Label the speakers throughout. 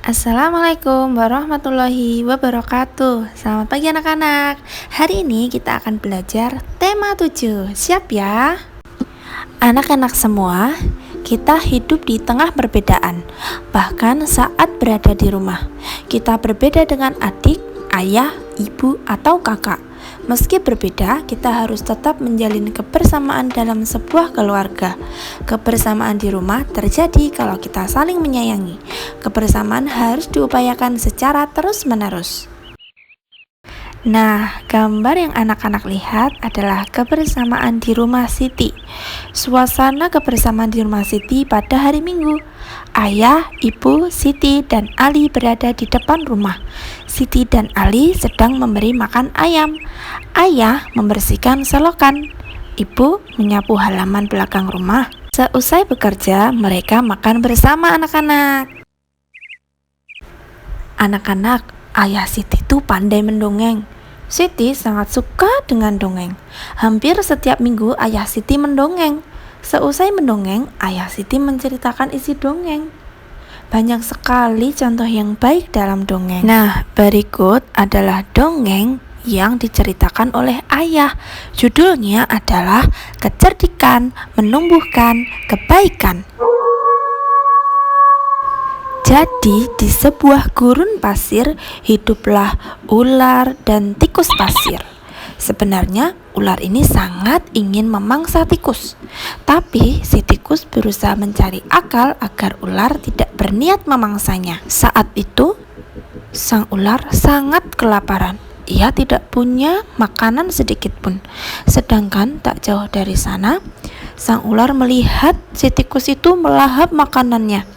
Speaker 1: Assalamualaikum warahmatullahi wabarakatuh. Selamat pagi anak-anak. Hari ini kita akan belajar tema 7. Siap ya? Anak-anak semua, kita hidup di tengah perbedaan. Bahkan saat berada di rumah, kita berbeda dengan adik, ayah, ibu, atau kakak. Meski berbeda, kita harus tetap menjalin kebersamaan dalam sebuah keluarga. Kebersamaan di rumah terjadi kalau kita saling menyayangi. Kebersamaan harus diupayakan secara terus-menerus. Nah, gambar yang anak-anak lihat adalah kebersamaan di rumah Siti. Suasana kebersamaan di rumah Siti pada hari Minggu. Ayah, ibu, Siti, dan Ali berada di depan rumah. Siti dan Ali sedang memberi makan ayam. Ayah membersihkan selokan. Ibu menyapu halaman belakang rumah. Seusai bekerja, mereka makan bersama anak-anak. Anak-anak, ayah Siti itu pandai mendongeng. Siti sangat suka dengan dongeng. Hampir setiap minggu ayah Siti mendongeng. Seusai mendongeng, ayah Siti menceritakan isi dongeng. Banyak sekali contoh yang baik dalam dongeng. Nah, berikut adalah dongeng yang diceritakan oleh ayah. Judulnya adalah Kecerdikan Menumbuhkan Kebaikan. Jadi di sebuah gurun pasir hiduplah ular dan tikus pasir. Sebenarnya ular ini sangat ingin memangsa tikus. Tapi si tikus berusaha mencari akal agar ular tidak berniat memangsanya. Saat itu sang ular sangat kelaparan. Ia tidak punya makanan sedikit pun. Sedangkan tak jauh dari sana, sang ular melihat si tikus itu melahap makanannya.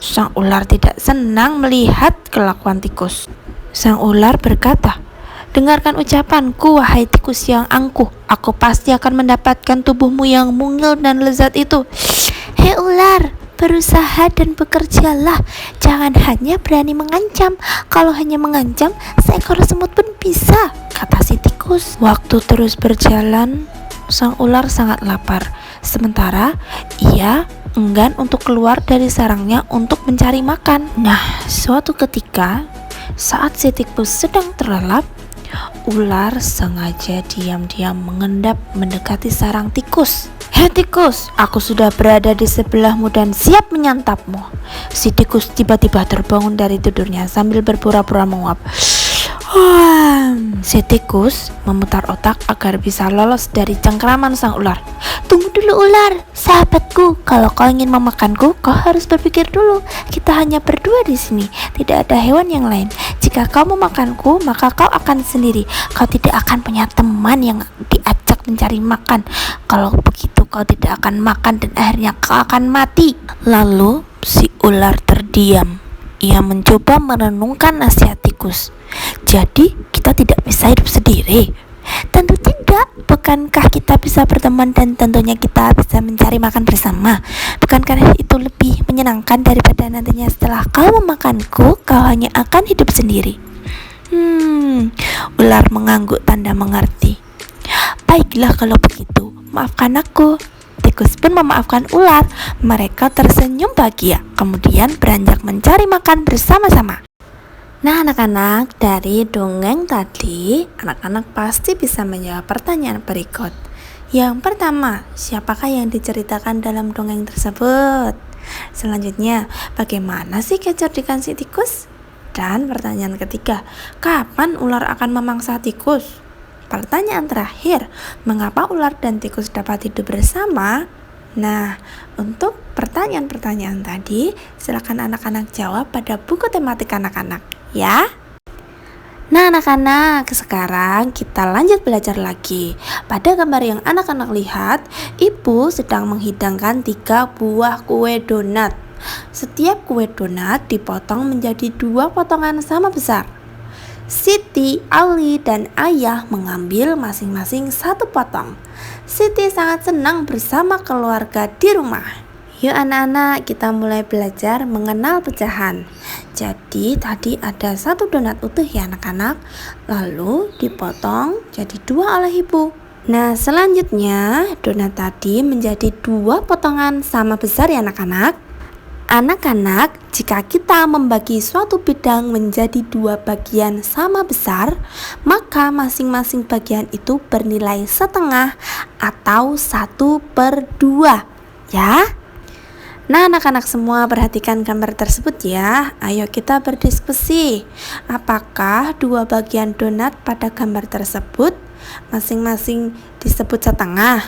Speaker 1: Sang ular tidak senang melihat kelakuan tikus. Sang ular berkata, "Dengarkan ucapanku, wahai tikus yang angkuh. Aku pasti akan mendapatkan tubuhmu yang mungil dan lezat itu." "Hei ular, berusaha dan bekerjalah. Jangan hanya berani mengancam. Kalau hanya mengancam, seekor semut pun bisa," kata si tikus. Waktu terus berjalan, sang ular sangat lapar. Sementara ia enggan untuk keluar dari sarangnya untuk mencari makan. Nah, suatu ketika saat si tikus sedang terlelap, ular sengaja diam-diam mengendap mendekati sarang tikus. "Hei tikus, aku sudah berada di sebelahmu dan siap menyantapmu." Si tikus tiba-tiba terbangun dari tidurnya sambil berpura-pura menguap. Si tikus memutar otak agar bisa lolos dari cengkraman sang ular. "Tunggu dulu ular, sahabatku. Kalau kau ingin memakanku, kau harus berpikir dulu. Kita hanya berdua di sini, tidak ada hewan yang lain. Jika kau memakanku, maka kau akan sendiri. Kau tidak akan punya teman yang diajak mencari makan. Kalau begitu kau tidak akan makan dan akhirnya kau akan mati." Lalu si ular terdiam. Ia mencoba merenungkan nasihat tikus. "Jadi kita tidak bisa hidup sendiri?" "Tentu tidak. Bukankah kita bisa berteman dan tentunya kita bisa mencari makan bersama? Bukankah itu lebih menyenangkan daripada nantinya setelah kau memakanku, kau hanya akan hidup sendiri?" Ular mengangguk tanda mengerti. "Baiklah kalau begitu, maafkan aku." Tikus pun memaafkan ular. Mereka tersenyum bahagia, kemudian beranjak mencari makan bersama-sama. Nah anak-anak, dari dongeng tadi, anak-anak pasti bisa menjawab pertanyaan berikut. Yang pertama, siapakah yang diceritakan dalam dongeng tersebut? Selanjutnya, bagaimana sih kecerdikan si tikus? Dan pertanyaan ketiga, kapan ular akan memangsa tikus? Pertanyaan terakhir, mengapa ular dan tikus dapat hidup bersama? Nah, untuk pertanyaan-pertanyaan tadi, silakan anak-anak jawab pada buku tematik anak-anak, ya. Nah anak-anak, sekarang kita lanjut belajar lagi. Pada gambar yang anak-anak lihat, ibu sedang menghidangkan 3 buah kue donat. Setiap kue donat dipotong menjadi 2 potongan sama besar. Siti, Ali, dan ayah mengambil masing-masing 1 potong. Siti sangat senang bersama keluarga di rumah. Yuk anak-anak, kita mulai belajar mengenal pecahan. Jadi tadi ada 1 donat utuh ya anak-anak, lalu dipotong jadi 2 oleh ibu. Nah selanjutnya donat tadi menjadi 2 potongan sama besar ya anak-anak. Anak-anak, jika kita membagi suatu bidang menjadi 2 bagian sama besar, maka masing-masing bagian itu bernilai setengah atau 1/2, ya. Nah, anak-anak semua perhatikan gambar tersebut ya. Ayo kita berdiskusi. Apakah 2 bagian donat pada gambar tersebut masing-masing disebut setengah?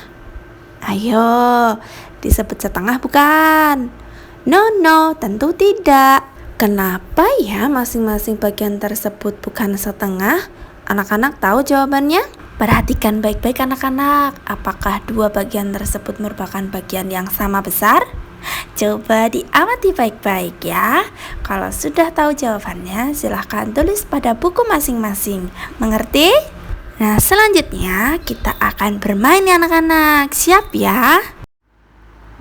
Speaker 1: Ayo, disebut setengah bukan? No, tentu tidak. Kenapa ya masing-masing bagian tersebut bukan setengah? Anak-anak tahu jawabannya? Perhatikan baik-baik anak-anak. Apakah 2 bagian tersebut merupakan bagian yang sama besar? Coba diamati baik-baik ya. Kalau sudah tahu jawabannya, silahkan tulis pada buku masing-masing. Mengerti? Nah, selanjutnya kita akan bermain ya anak-anak. Siap ya?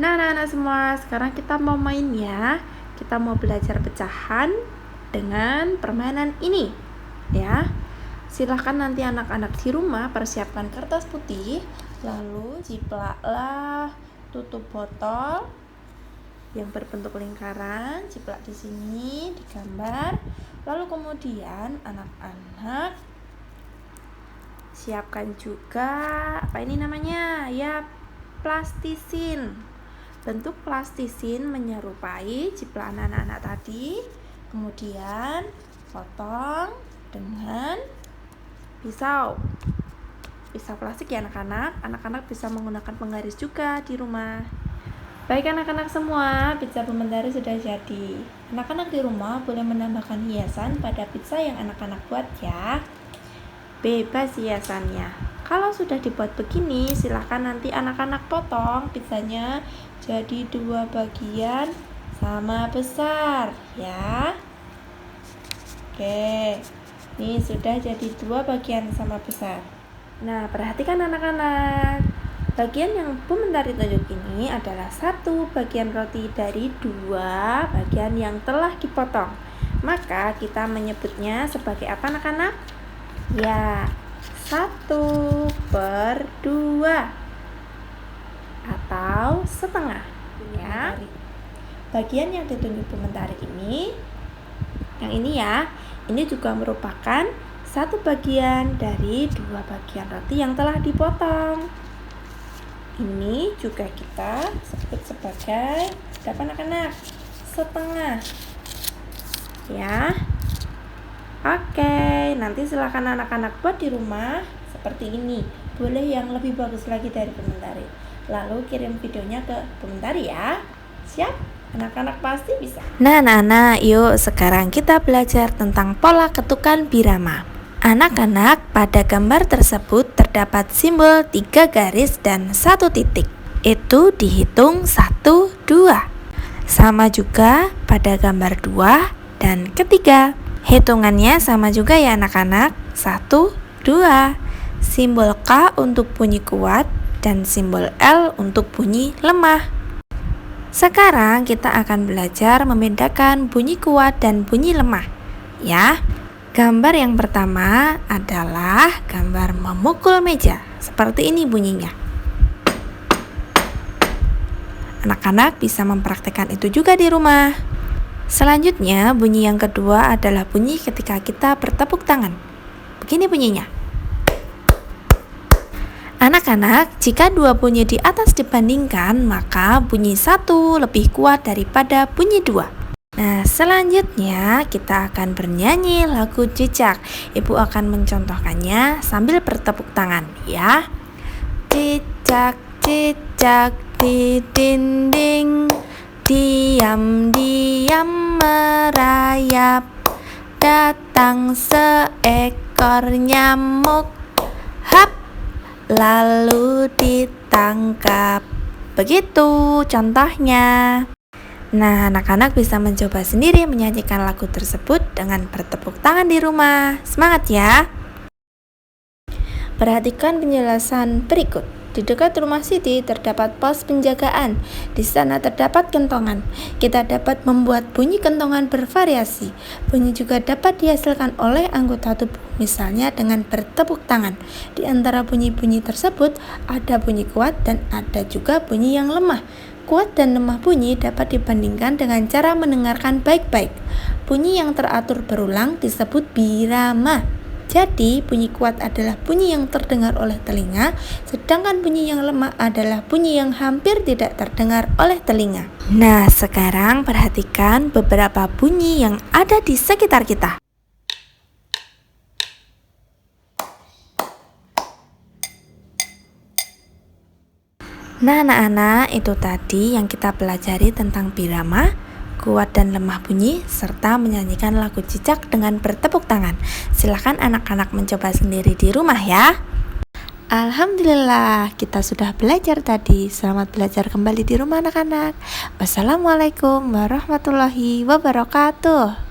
Speaker 1: Nah, anak-anak semua, sekarang kita mau main ya. Kita mau belajar pecahan dengan permainan ini ya. Silahkan nanti anak-anak di rumah persiapkan kertas putih, lalu jiplaklah tutup botol yang berbentuk lingkaran, jiplak di sini, digambar. Lalu kemudian anak-anak siapkan juga apa ini namanya? Ya, plastisin. Bentuk plastisin menyerupai jiplak anak-anak tadi. Kemudian potong dengan pisau plastik ya anak-anak. Anak-anak bisa menggunakan penggaris juga di rumah. Baik anak-anak semua, pizza pementaris sudah jadi. Anak-anak di rumah boleh menambahkan hiasan pada pizza yang anak-anak buat ya. Bebas hiasannya. Kalau sudah dibuat begini, silahkan nanti anak-anak potong pizzanya jadi 2 bagian sama besar ya. Oke, ini sudah jadi 2 bagian sama besar. Nah, perhatikan anak-anak. Bagian yang Bu Mentari tunjuk ini adalah 1 bagian roti dari 2 bagian yang telah dipotong. Maka kita menyebutnya sebagai apa anak-anak? Ya, 1/2 atau setengah ya. Bagian yang ditunjuk Bu Mentari ini, yang ini ya, ini juga merupakan 1 bagian dari 2 bagian roti yang telah dipotong. Ini juga kita sebut sebagai apa anak-anak? Setengah ya. Oke, nanti silakan anak-anak buat di rumah seperti ini. Boleh yang lebih bagus lagi dari Bu Mentari. Lalu kirim videonya ke Bu Mentari ya. Siap? Anak-anak pasti bisa. Nah, yuk sekarang kita belajar tentang pola ketukan birama. Anak-anak, pada gambar tersebut terdapat simbol 3 garis dan 1 titik. Itu dihitung 1, 2. Sama juga pada gambar 2 dan ketiga. Hitungannya sama juga ya anak-anak. 1, 2. Simbol K untuk bunyi kuat dan simbol L untuk bunyi lemah. Sekarang kita akan belajar membedakan bunyi kuat dan bunyi lemah ya. Gambar yang pertama adalah gambar memukul meja. Seperti ini bunyinya. Anak-anak bisa mempraktekkan itu juga di rumah. Selanjutnya, bunyi yang kedua adalah bunyi ketika kita bertepuk tangan. Begini bunyinya. Anak-anak, jika 2 bunyi di atas dibandingkan, maka bunyi 1 lebih kuat daripada bunyi 2. Nah, selanjutnya kita akan bernyanyi lagu cicak. Ibu akan mencontohkannya sambil bertepuk tangan ya. Cicak, cicak di dinding, diam-diam merayap, datang seekor nyamuk, hap, lalu ditangkap. Begitu contohnya. Nah, anak-anak bisa mencoba sendiri menyanyikan lagu tersebut dengan bertepuk tangan di rumah. Semangat ya! Perhatikan penjelasan berikut. Di dekat rumah Siti terdapat pos penjagaan. Di sana terdapat kentongan. Kita dapat membuat bunyi kentongan bervariasi. Bunyi juga dapat dihasilkan oleh anggota tubuh, misalnya dengan bertepuk tangan. Di antara bunyi-bunyi tersebut ada bunyi kuat dan ada juga bunyi yang lemah. kuat dan lemah bunyi dapat dibandingkan dengan cara mendengarkan baik-baik. Bunyi yang teratur berulang disebut birama. Jadi, bunyi kuat adalah bunyi yang terdengar oleh telinga, sedangkan bunyi yang lemah adalah bunyi yang hampir tidak terdengar oleh telinga. Nah, sekarang perhatikan beberapa bunyi yang ada di sekitar kita. Nah, anak-anak, itu tadi yang kita pelajari tentang birama, kuat dan lemah bunyi, serta menyanyikan lagu cicak dengan bertepuk tangan. Silakan anak-anak mencoba sendiri di rumah ya. Alhamdulillah, kita sudah belajar tadi. Selamat belajar kembali di rumah anak-anak. Wassalamualaikum warahmatullahi wabarakatuh.